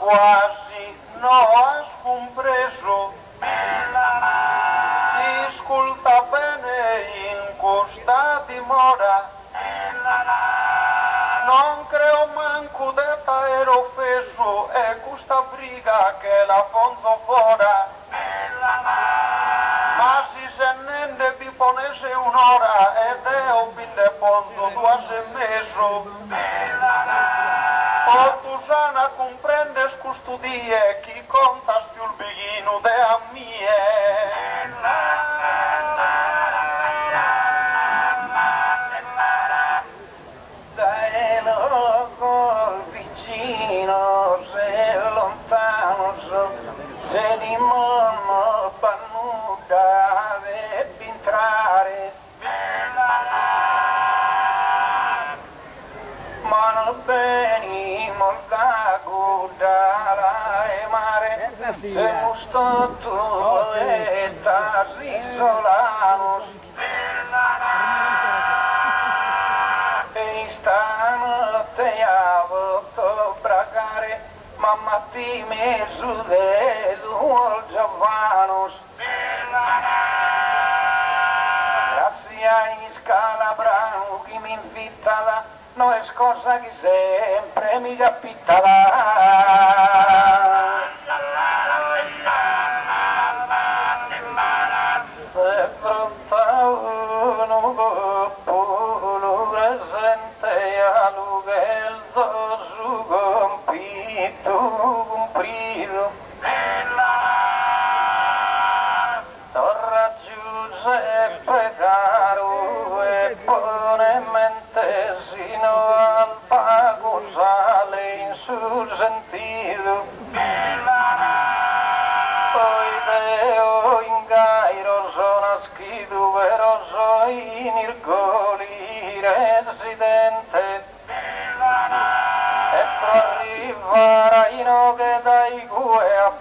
quasi no has compreso. Ascolta bene in questa dimora, non creo manco de t'aver offeso e questa briga che la fonzo fora, ma si se nende vi ponese un'ora ed è un de ponzo duase meso. O tu sana comprendes custodie chi contas più il bighino de a mie. Dai loco vicino, se lontano se di mono pannuda debbi entrare. Ma non venimo da guardare e mare, se musto tu e t'arrisolanos. E stanotte avevo bragare, mamma ti mesu de duol giovanos. Grazie a Scalabrano che mi invitava, no es cosa che sempre mi capitava. Se pronta uno polo presente a lugeldo su compito cumprido. Torra Giuseppe caro e ponemente sino al pago sale in sul sentido. Poi deo in gairo sono schido vero so in irgoli residente. E per arrivare in che dai gue a